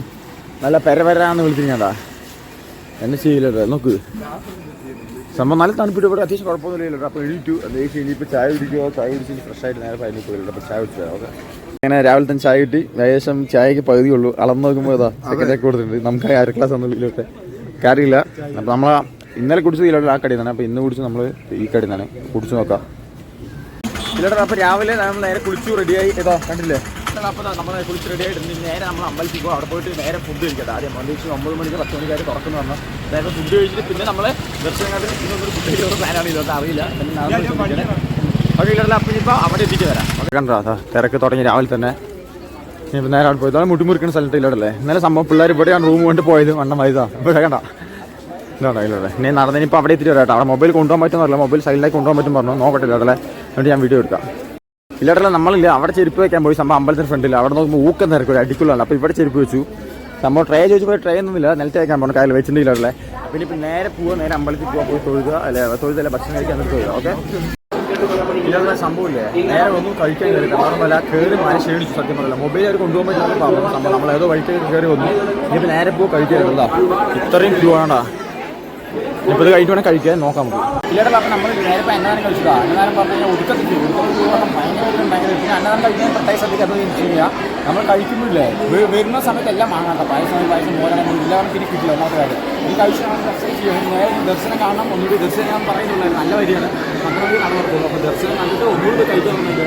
നല്ല പെരവരാന്ന് വിളിച്ചിരിക്കണ്ടാ എന്നെ ചെയ്യില്ല. നോക്ക് സംഭവം നല്ല തണുപ്പിട്ട് ഇവിടെ അത്യാവശ്യം കുഴപ്പമൊന്നുമില്ല. അപ്പോൾ എണീറ്റു. എന്താ വെച്ചാൽ ഇനിയിപ്പോൾ ചായ കുടിക്കുമോ ചായ കുടിച്ച് ഫ്രഷ് ആയിട്ട് നേരെ പതിനു പോയില്ല. അപ്പോൾ ചായ കുടിച്ചു. ഓക്കെ അങ്ങനെ രാവിലെ തന്നെ ചായ കിട്ടി. ഏകദേശം ചായക്ക് പകുതിയുള്ളൂ. അളന്ന് നോക്കുമ്പോൾ ഇതാ സെക്കൻഡൊക്കെ കൊടുത്തിട്ടുണ്ട്. നമുക്ക് 1/2 ഗ്ലാസ് ഒന്നും ഇതിലോട്ട് കാര്യമില്ല. അപ്പോൾ നമ്മൾ ഇന്നലെ കുടിച്ചത് ഇതിലോട്ട് ആ കടയിൽ നിന്നാണ്. അപ്പോൾ ഇന്ന് കുടിച്ച് നമ്മൾ ഈ കടയിൽ നിന്നാണ് കുടിച്ച് നോക്കാം ഇതിലോട്ട്. അപ്പോൾ രാവിലെ നമ്മൾ നേരെ കുളിച്ചു റെഡിയായി. ഇതാ കണ്ടില്ലേ. അപ്പോൾ നമ്മൾ കുളിച്ച് റെഡി ആയിട്ട് നേരെ നമ്മൾ അമ്പലത്തിൽ പോകും. അവിടെ പോയിട്ട് നേരെ ഫുഡ് കഴിക്കട്ടെ. ആദ്യം 9 മണിക്ക് 10 മണിക്കാർ തുറക്കുന്നു പറഞ്ഞാൽ നേരെ ഫുഡ് കഴിച്ചിട്ട് പിന്നെ നമ്മൾ ദർശനങ്ങാട്ടിൽ ഫുഡ് കഴിക്കുന്ന പ്ലാനാണ്. ഇതൊക്കെ അറിയില്ല. അപ്പോൾ ഇല്ല അപ്പം ഇപ്പോൾ അവിടെ എത്തിച്ച് വരാം. ഒക്കെ കണ്ടോ തിരക്ക് തുടങ്ങി രാവിലെ തന്നെ. ഇനിയിപ്പോൾ നേരെ അവിടെ പോയത് മുട്ടിമുറിക്കുന്ന സ്ഥലത്ത് ഇല്ലടല്ലേ. ഇന്നലെ സംഭവം പിള്ളേർ ഇവിടെയാണ് റൂം കൊണ്ട് പോയത്. വണ്ണം വൈതാ ഇപ്പോൾ കണ്ട ഇല്ലാട്ടോ ഇല്ലടെ. ഇനി നടന്നതിനിപ്പോൾ അവിടെ എത്തിയിട്ട് വരാട്ടോ. അവിടെ മൊബൈൽ കൊണ്ടുപോകാൻ പറ്റുമെന്നറിയില്ല. മൊബൈൽ സൈഡിലേക്ക് കൊണ്ടുപോകാൻ പറ്റും പറഞ്ഞു. നോക്കട്ടെ ഇല്ലടല്ലേ. എന്നിട്ട് ഞാൻ വീഡിയോ എടുക്കാം. ഇല്ലാട്ടല്ല നമ്മളില്ല അവിടെ ചെരുപ്പ് വയ്ക്കാൻ പോയി. സംഭവം അമ്പലത്തിന് ഫ്രണ്ടില്ല. അവിടെ നോക്കുമ്പോൾ ഊക്കം നിരക്കില്ല അടിക്കുള്ളതാണ്. അപ്പോൾ ഇവിടെ ചെരുപ്പ് വെച്ചു. സംഭവം ട്രേ ചോദിച്ചപ്പോൾ ട്രേ ഒന്നുമില്ല. നിലത്ത് വയ്ക്കാൻ പോകണം. കാര്യം വെച്ചിട്ടില്ലേ. പിന്നെ ഇപ്പം നേരെ പോവുക. നേരെ അമ്പലത്തിൽ പോകാൻ പോയി തൊഴുക തൊഴുതല്ല ഭക്ഷണം കഴിക്കാൻ തൊഴുക. ഓക്കെ ഇല്ലാത്ത സംഭവമില്ലേ. നേരെ ഒന്നും കഴിക്കാൻ കയറി നോർമല്ല. കയറി മഴ ക്ഷീണിച്ചു. സത്യം പറയില്ല. മൊബൈൽ അവർ കൊണ്ടുപോകാൻ പറ്റുന്ന പറഞ്ഞു. സംഭവം നമ്മൾ ഏതോ വഴിക്ക് കയറി വന്നു. ഇനിയിപ്പോൾ നേരെ പോയി കഴിക്കരുതല്ല. ഇത്രയും ക്യൂ ആണോ. ഇപ്പോൾ ഇത് കഴിഞ്ഞിട്ട് വേണം കഴിക്കാൻ നോക്കാം നമുക്ക്. ഇല്ലാട്ടല്ല അപ്പം നമ്മൾ നേരെ ഇപ്പോൾ അന്നദാനം കഴിച്ചതാ. അന്നദാനം പറഞ്ഞു കഴിഞ്ഞാൽ ഒടുക്കത്തില്ല. ഭയങ്കര പിന്നെ അന്നദാനം കഴിക്കാൻ പ്രത്യേക ശ്രദ്ധിക്കാത്തത് വെച്ച് കഴിഞ്ഞാൽ നമ്മൾ കഴിക്കുമ്പോഴില്ലേ വരുന്ന സമയത്ത് എല്ലാം വാങ്ങാത്ത പായസം മോദനം എല്ലാവരും പിന്നെ കിട്ടില്ല. ഒന്നാമത്തെ കാര്യം ഈ കഴിച്ചാൽ എക്സസൈസ് ചെയ്യണം. നേരെ ദർശനം കാണണം. ഒന്നുകൂടി ദർശനം ഞാൻ പറയുന്നുള്ളത് നല്ല വരികയാണ്. നമ്മളൊക്കെ നടന്നു. അപ്പോൾ ദർശനം കണ്ടിട്ട് ഒന്നുകൂടി കഴിക്കുന്നുണ്ട്.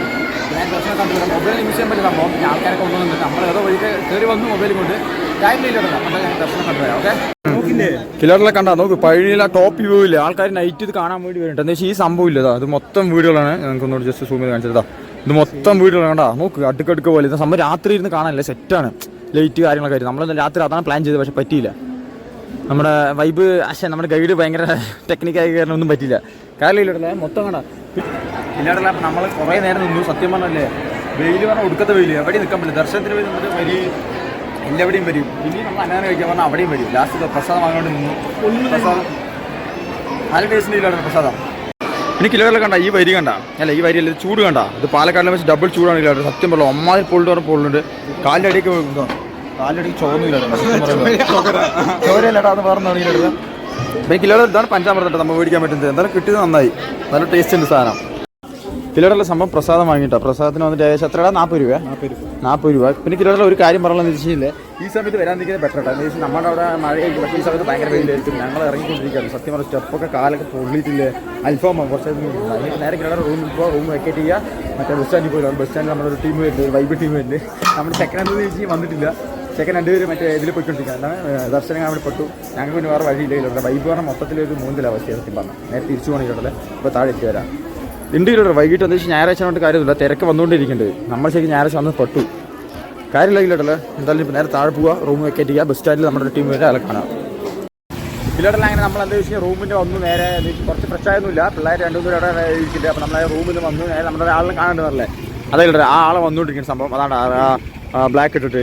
ഞാൻ ദർശനം കണ്ടു മൊബൈൽ യൂസ് ചെയ്യാൻ പറ്റില്ല. സംഭവം ആൾക്കാരൊക്കെ കൊണ്ടുവന്നിട്ട് നമ്മൾ ഏതോ വഴിക്ക് കയറി വന്നു മൊബൈൽ കൊണ്ട് കാര്യമില്ല. അപ്പോൾ ഞാൻ ദർശനം കണ്ടുപോയാൽ ഓക്കെ കിലോറിലെ കണ്ടാ നോക്ക്. പഴനിയിലെ ടോപ്പ് വ്യൂ ഇല്ല. ആൾക്കാർ നൈറ്റ് ഇത് കാണാൻ വേണ്ടി വരുന്നുണ്ട്. എന്താ വെച്ചാൽ ഈ സംഭവം ഇല്ലതാ. ഇത് മൊത്തം വീടുകളാണ്. ഞങ്ങൾക്ക് ഒന്നുകൂടി ജസ്റ്റ് സൂം ചെയ്ത് കാണിച്ചതാ. ഇത് മൊത്തം വീടുകളാണ്. കണ്ടാ നോക്ക് അടുക്കടുക്ക് പോലെ. ഇത് സംഭവം രാത്രി ഇരുന്ന് കാണാനല്ലേ സെറ്റാണ്. ലൈറ്റ് കാര്യങ്ങളൊക്കെ ആയിരുന്നു. നമ്മൾ രാത്രി അതാണ് പ്ലാൻ ചെയ്തത്. പക്ഷെ പറ്റിയില്ല. നമ്മുടെ വൈബ് നമ്മുടെ ഗൈഡ് ഭയങ്കര ടെക്നിക്കായി കാരണം ഒന്നും പറ്റിയില്ല. കാര്യം ഇല്ലടല്ലേ മൊത്തം കണ്ടാ ഇല്ലാടല്ല. അപ്പം നമ്മൾ കുറേ നേരം നിന്നു. സത്യം പറഞ്ഞല്ലേ വെയിൽ പറഞ്ഞാൽ ഒടുക്കത്തെ വെയിൽ. എവിടെ നിൽക്കാൻ പറ്റില്ല. ദർശനത്തിന് പോയി നിന്നിട്ട് വരി എല്ലാവിടെയും വരും. ഇനി നമ്മൾ അന്നദാനം കഴിക്കാൻ പറഞ്ഞാൽ അവിടെയും വരും. ലാസ്റ്റ് പ്രസാദം വാങ്ങാണ്ട് നിന്നു. പ്രസാദം നല്ല ടേസ്റ്റിൻ്റെ ഇല്ലായിരുന്നു പ്രസാദം. ഇനി കിലോയിലൊക്കെ കണ്ട ഈ വരി കണ്ട അല്ല ഈ വരിയല്ല ചൂട് കണ്ട. ഇത് പാലക്കാടിനെ വെച്ച് ഡബിൾ ചൂടാണ് ഇല്ലാണ്ട്. സത്യം പറഞ്ഞു ഒമ്മാതിരി പൊള്ളുണ്ട്. കാലിൻ്റെ അടിയൊക്കെ കാലിൻ്റെ അടിക്ക് ചോർന്നില്ലായിരുന്നു. ചോരയില്ലാട്ടോ അത് വേറെ ഇല്ലായിരുന്നു. പിന്നെ കിലോയിൽ ഇതാണ് പഞ്ചാമൃതം നമ്മൾ മേടിക്കാൻ പറ്റുന്നത്. എന്തായാലും കിട്ടിയത് നന്നായി. നല്ല ടേസ്റ്റ് ഉണ്ട് സാധനം. കിലോയിലുള്ള സംഭവം പ്രസാദം വാങ്ങിയിട്ടോ. പ്രസാദത്തിന് വന്നിട്ട് ഏകദേശം എത്രയാണ് 40 രൂപ. പിന്നെ കിലോയിലുള്ള ഒരു കാര്യം പറയാമെന്ന് വെച്ച് കഴിഞ്ഞാൽ ഈ സമയത്ത് വരാൻ നിൽക്കുന്നത് ബെറ്റർ ആട്ടോ. എന്ന് വെച്ചാൽ നമ്മുടെ അവിടെ മഴയായിരിക്കും. പക്ഷേ ഈ സമയത്ത് ഭയങ്കര വെയിലായിരിക്കും. ഞങ്ങൾ ഇറങ്ങിക്കൊണ്ടിരിക്കുകയാണ്. സത്യം പറഞ്ഞ സ്റ്റെപ്പൊക്കെ കാലൊക്കെ പൊള്ളിയിട്ടില്ലേ. അൽഫാമോ കുറച്ച് നേരെ കിലോയുടെ റൂമിൽ പോകുക. റൂം വെക്കേറ്റ് ചെയ്യുക. മറ്റേ ബസ് സ്റ്റാൻഡിൽ പോയി. ബസ് സ്റ്റാൻഡിൽ നമ്മുടെ ഒരു ടീം വരുന്നുണ്ട്. വൈബ് ടീം വരുന്നുണ്ട്. നമ്മുടെ സെക്കൻഡ് വെച്ച് വന്നിട്ടില്ല. സെക്കൻഡ് 2 പേര് മറ്റേ ഇതിൽ പോയിക്കൊണ്ടിരിക്കുക. എന്താണ് ദർശനം അവിടെ പെട്ടു. ഞങ്ങൾക്ക് പിന്നെ വേറെ വഴിയില്ല. ഇവിടെ വൈബ് പറഞ്ഞാൽ മൊത്തത്തിലൊരു മൂന്നില അവസ്ഥ സത്യം പറഞ്ഞാൽ. നേരെ തിരിച്ചു പോകണമെങ്കിൽ ഇപ്പോൾ താഴെ എത്തി വരാം. ഇന്ത്യയിലൂടെ വൈകിട്ട് എന്താ വെച്ചാൽ ഞായറാഴ്ച കൊണ്ട് കാര്യമില്ല. തിരക്ക് വന്നുകൊണ്ടിരിക്കുന്നുണ്ട്. നമ്മൾ ശരിക്കും ഞായറാഴ്ച വന്ന് പെട്ടു. കാര്യമില്ല. എന്തായാലും ഇപ്പോൾ നേരെ താഴെ പോവുക. റൂം വെക്കേറ്റ് ചെയ്യുക. ബസ് സ്റ്റാൻഡിൽ നമ്മുടെ ടീം വരെ അയാളെ കാണാം. ഇല്ലാട്ടല്ല അങ്ങനെ നമ്മൾ എന്താ വെച്ചാൽ റൂമിൻ്റെ വന്നു. നേരെ കുറച്ച് ഫ്രഷായൊന്നുമില്ല. പിള്ളേർ 2-3 പേരുടെ ഇരിക്കില്ല. അപ്പോൾ നമ്മളെ റൂമിൽ വന്നു. നേരെ നമ്മുടെ ആളിനെ കാണേണ്ടതല്ലേ. അതല്ല ആ ആളെ വന്നുകൊണ്ടിരിക്കുന്ന സംഭവം അതാണ്. ബ്ലാക്ക് ഇട്ടിട്ട്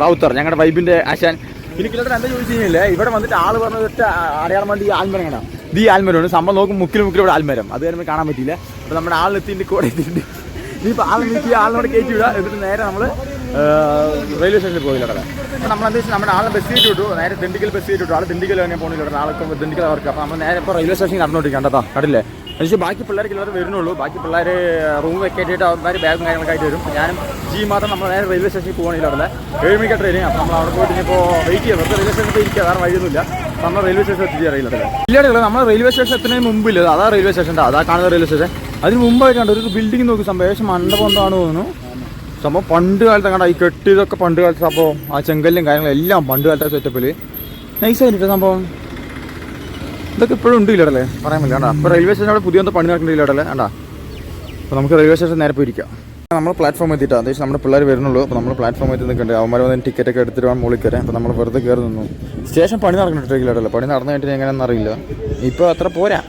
റൗത്തർ ഞങ്ങളുടെ വൈബിൻ്റെ ആശാൻ. എനിക്കില്ലാത്ത എന്താ ചോദിച്ചു കഴിഞ്ഞാൽ ഇവിടെ വന്നിട്ട് ആൾ പറഞ്ഞിട്ട് അടയാളം വേണ്ടി ഈ ആൽമരം കാണാം. ഇത് ഈ ആൽമരമാണ്. സംഭവം നോക്കും മുക്കിൽ ഇവിടെ ആൽമരം. അത് കാരണം കാണാൻ പറ്റിയില്ല. അപ്പോൾ നമ്മുടെ ആളിനെത്തിൻ്റെ കൂടെ എത്തിയിട്ടുണ്ട്. ഇനിയിപ്പോൾ ആൾ നീക്കി ആളിനോട് കയറ്റി വിടുക. എന്നിട്ട് നേരെ നമ്മൾ റെയിൽവേ സ്റ്റേഷനിൽ പോയില്ല അവിടെ. അപ്പോൾ നമ്മളെന്താ വെച്ചാൽ നമ്മുടെ ആളെ ബസ് സീറ്റ് വിട്ടു, നേരെ ദിണ്ടിക്കൽ ബസ് സീറ്റ് വിട്ടു. ആൾ ദിണ്ടിക്കൽ തന്നെ പോകുന്നില്ല, ആൾക്ക് ദിണ്ടിക്കൽ അവർക്ക്. അപ്പോൾ നമ്മൾ നേരെ ഇപ്പോൾ റെയിൽവേ സ്റ്റേഷനിൽ നടന്നുകൊണ്ടിരിക്കാം കേട്ടോ, കണ്ടില്ലേ. പക്ഷേ ബാക്കി പിള്ളേർക്ക് എല്ലാവരും വരുന്നുള്ളൂ. ബാക്കി പിള്ളേർ റൂം വെക്കേറ്റിട്ട് അവന്മാർ ബാഗും കാര്യങ്ങളൊക്കെ ആയിട്ട് വരും. ഞാനും മാത്രം നമ്മൾ നേരെ റെയിൽവേ സ്റ്റേഷനിൽ പോകണില്ല. അവിടെ 7 മണിക്ക് ട്രെയിൻ. അപ്പോൾ നമ്മൾ അവിടെ പോയിട്ട് ഇപ്പോൾ വെയിറ്റ് ചെയ്യാം. വെറുതെ റെയിൽവേ സ്റ്റേഷനിൽ ഇരിക്കുക, വേറെ വഴിയൊന്നുമില്ല. നമ്മൾ റെയിൽവേ സ്റ്റേഷൻ എത്തിച്ച് അറിയില്ല. ഇല്ലാതെ നമ്മൾ റെയിൽവേ സ്റ്റേഷൻ എത്തുന്നതിന് മുമ്പില്ല, അതാ റെയിൽവേ സ്റ്റേഷൻ്റെ, അതാ കാണുന്ന റെയിൽവേ സ്റ്റേഷൻ. അതിന് മുമ്പായിട്ടാണ് ഒരു ബിൽഡിംഗ് നോക്കി സംഭവം. ഏകദേശം മണ്ഡപം എന്താണെന്ന് തോന്നുന്നു. സംഭവം പണ്ട് കാലത്ത് കണ്ട ഈ കെട്ടിയതൊക്കെ പണ്ട് കാലത്ത് സംഭവം. ആ ചെങ്കല്ലും കാര്യങ്ങളും എല്ലാം പണ്ട് കാലത്തെ സെറ്റപ്പിൽ നൈസായിട്ട് സംഭവം. ഇതൊക്കെ ഇപ്പോഴും ഉണ്ട് ഇല്ലടല്ലേ, പറയാൻ പറ്റില്ല. കണ്ടാ അപ്പോൾ റെയിൽവേ സ്റ്റേഷൻ അവിടെ പുതിയ പണി നടക്കുന്നില്ല ഇല്ലടല്ലേ. കണ്ടാ അപ്പോൾ നമുക്ക് റെയിൽവേ സ്റ്റേഷൻ നേരെ പോയിരിക്കാം. നമ്മൾ പ്ലാറ്റ്ഫോം എത്തിയിട്ടാണ്, അത്യാവശ്യം നമ്മുടെ പിള്ളേർ വരുന്നുള്ളൂ. അപ്പോൾ നമ്മൾ പ്ലാറ്റ്ഫോം എത്തി നിൽക്കുന്നുണ്ട്. അവന്മാർ വന്ന് ടിക്കറ്റൊക്കെ എടുത്തിട്ട് വേണം മുകളിൽ കയറാൻ. അപ്പോൾ നമ്മൾ വെറുതെ കയറി നിന്നു. സ്റ്റേഷൻ പണി നടക്കുന്നുണ്ടല്ലേ, പണി നടന്നു കഴിഞ്ഞിട്ട് എങ്ങനെയാണെന്ന് അറിയില്ല. ഇപ്പോൾ അത്ര പോരാ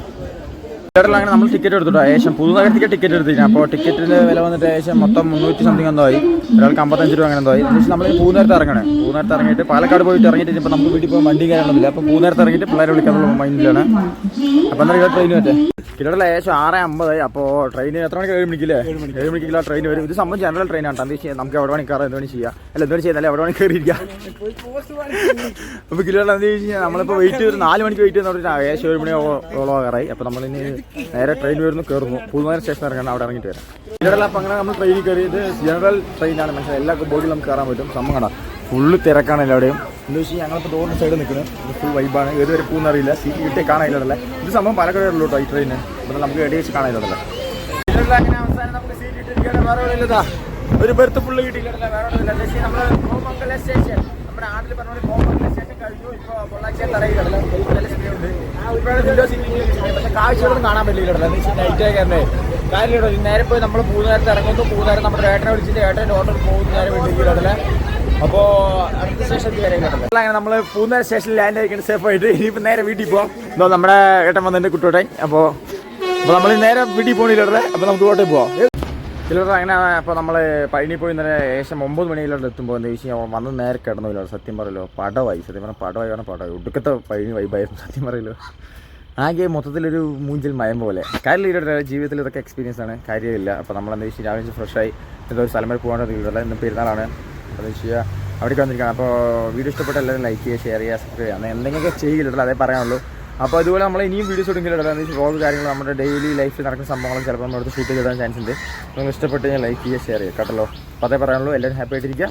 ഇല്ലടല്ല. അങ്ങനെ നമ്മൾ ടിക്കറ്റ് എടുത്തിട്ടോ, ഏകദേശം പുതുനഗരത്തേക്ക് ടിക്കറ്റ് എടുത്തിരിക്കണം. അപ്പോൾ ടിക്കറ്റിൻ്റെ വില വന്നിട്ട് ഏകദേശം മൊത്തം 300 സംതിങ് എന്തോ ആയി. ഒരാൾക്ക് 55 രൂപ അങ്ങനെ എന്തോ ആയി. പക്ഷേ നമ്മൾ പൂനേരത്ത് ഇറങ്ങണേ. പൂനേരത്ത് ഇറങ്ങിയിട്ട് പാലക്കാട് പോയിട്ട് ഇറങ്ങിയിട്ട് ഇപ്പോൾ നമുക്ക് വീട്ടിൽ പോകാൻ വണ്ടി കാര്യങ്ങളൊന്നുമില്ല. അപ്പോൾ പൂനേരത്ത് ഇറങ്ങിയിട്ട് പിള്ളേരെ വിളിക്കാനുള്ള മൈൻഡിലാണ്. അപ്പോൾ എന്തായാലും ട്രെയിൻ പറ്റേ കിടല്ല ഏകദേശം 6:50 ആയി. അപ്പോൾ ട്രെയിൻ എത്ര മണിക്ക് 7 മണിക്കില്ലേ, 7 മണിക്കുള്ള ട്രെയിൻ വരും. ഇത് സംഭവം ജനറൽ ട്രെയിനാണ്. എന്താ വെച്ചാൽ നമുക്ക് എവിടെ വേണമെങ്കിൽ കയറാം, എന്ത് വേണമെങ്കിൽ ചെയ്യാം. അല്ല എന്ത് വേണമെങ്കിൽ ചെയ്യാൻ, എവിടെ വേണമെങ്കിൽ കയറിയിരിക്കാം. അപ്പോൾ കിലോട്ട് എന്താ വെച്ച് കഴിഞ്ഞാൽ നമ്മളിപ്പോൾ വെയിറ്റ് ചെയ്ത് 4 മണിക്ക് വെയിറ്റ് ചെയ്യുന്ന പറഞ്ഞാൽ ഏകദേശം 7 മണിയോളം കയറായി. അപ്പോൾ നമ്മളിനി നേരെ ട്രെയിൻ വരുന്നു, കയറുന്നു. പുതുനഗരം സ്റ്റേഷൻ ഇറങ്ങണം, അവിടെ ഇറങ്ങിയിട്ട് വരാം. കിലോട്ടല്ല. അപ്പോൾ അങ്ങനെ നമ്മൾ ട്രെയിനിൽ കയറി. ഇത് ജനറൽ ട്രെയിനാണ്, മനസ്സിലായി. എല്ലാ ബോഡിയും നമുക്ക് കയറാൻ പറ്റും. സംഭവം കാണാം, ഫുള്ള് തിരക്കാണ് എല്ലാവരുടെയും. എന്താ വെച്ചാൽ ഞങ്ങളിപ്പോൾ ഡോറിൻ്റെ സൈഡ് നിൽക്കുന്നത്. ഇത് ഫുൾ വൈബാണ്. ഏതുവരെ പോകുന്നറിയില്ല, സീറ്റ് കിട്ടിയ കാണാനില്ലല്ലേ. ഇത് സംഭവം പാലക്കാടുള്ളൂ കേട്ടോ ഈ ട്രെയിന്. ഇവിടെ നമുക്ക് ഇടയിൽ വെച്ച് കാണാനില്ലല്ലേ. അങ്ങനെ അവസാനം നമുക്ക് സീറ്റ് കിട്ടിയിരിക്കുകയാണ്. വേറെ ഇല്ലതാ ഒരു ബെർത്ത് ഫുള്ള് കിട്ടിയില്ല, വേറെ ഒന്നുമില്ല. പക്ഷേ നമ്മൾ കോമംഗലം സ്റ്റേഷൻ, നമ്മുടെ നാട്ടിൽ പറഞ്ഞ പോലെ കോമംഗലം സ്റ്റേഷൻ കഴിഞ്ഞു. ഇപ്പോൾ പൊള്ളാച്ചിയിൽ തറയില്ലല്ലോ, നല്ല സ്ഥിതിയുണ്ട്. ഇപ്പോഴാണ് വിൻഡോ സീറ്റിംഗ്. പക്ഷേ കാഴ്ചകളൊന്നും കാണാൻ പറ്റില്ലല്ലോ, എന്ന് വെച്ചാൽ നൈറ്റായി കയറേ കാര്യമില്ലല്ലോ. നേരെ പോയി നമ്മൾ പൂനേരത്ത് ഇറങ്ങുന്നു. പൂനേരം നമ്മുടെ ഏട്ടനെ വിളിച്ചിട്ട് ഏട്ടൻ്റെ ഓട്ടോ പോകുന്ന നേരെ വീട്ടിലേക്കില്ലല്ലേ. അപ്പോൾ അടുത്ത സ്റ്റേഷനിൽ വരെ കിടന്നത്. അങ്ങനെ നമ്മൾ പൂനേരം സ്റ്റേഷനിൽ ലാൻഡ് ആയിരിക്കണം സേഫായിട്ട്. ഇനിയിപ്പോൾ നേരെ വീട്ടിൽ പോകാം. എന്തോ നമ്മുടെ ഏട്ടൻ വന്നതിൻ്റെ കുട്ടോട്ടൻ. അപ്പോൾ നമ്മൾ നേരെ വീട്ടിൽ പോകണില്ലേ. അപ്പോൾ നമുക്ക് കോട്ടയിൽ പോവാം ചിലർ അങ്ങനെ. അപ്പോൾ നമ്മൾ പഴനി പോയി ഇന്നലെ ഏകദേശം 9 മണിയിലോട്ട് എത്തുമ്പോൾ എന്താ വെച്ചാൽ വന്ന് നേരെ കിടന്നില്ല. സത്യം പറയല്ലോ പടവായി. സത്യം പറഞ്ഞാൽ പടവായി ഒടുക്കത്തെ പഴനി വൈബായിരുന്നു സത്യം പറയല്ലോ. ആകെ മൊത്തത്തിലൊരു മൂഞ്ചൽ മയം പോലെ. കാര്യം ഇവിടെ ജീവിതത്തിൽ ഇതൊക്കെ എക്സ്പീരിയൻസ് ആണ്, കാര്യമില്ല. അപ്പോൾ നമ്മളെന്താ വെച്ചാൽ രാവിലെ ഫ്രഷായി ഒരു സ്ഥലം വരെ പോകേണ്ടത് ഇല്ല. ഇന്ന് പെരുന്നാളാണ്, അതെന്ന് വെച്ചാൽ അവിടേക്ക് വന്നിരിക്കുകയാണ്. അപ്പോൾ വീഡിയോ ഇഷ്ടപ്പെട്ട എല്ലാവരും ലൈക്ക് ചെയ്യുക, ഷെയർ ചെയ്യുക, സബ്സ്ക്രൈബ് ചെയ്യുക. അങ്ങനെ എന്തെങ്കിലുമൊക്കെ ചെയ്യില്ല, അതേ പറയാനുള്ളൂ. അപ്പോൾ അതുപോലെ നമ്മൾ ഇനിയും വീഡിയോസ് എടുക്കില്ല. വ്ളോഗ് കാര്യങ്ങൾ നമ്മുടെ ഡെയിലി ലൈഫിൽ നടക്കുന്ന സംഭവങ്ങളും ചിലപ്പോൾ നമ്മളടുത്ത് ഷൂട്ട് ചെയ്താൻ ചാൻസ് ഉണ്ട്. നിങ്ങൾ ഇഷ്ടപ്പെട്ട് ഞാൻ ലൈക്ക് ചെയ്യുക, ഷെയർ ചെയ്യുക കേട്ടല്ലോ. അപ്പോൾ അതേ പറയാനുള്ളൂ. എല്ലാവരും ഹാപ്പി ആയിട്ടിരിക്കുക.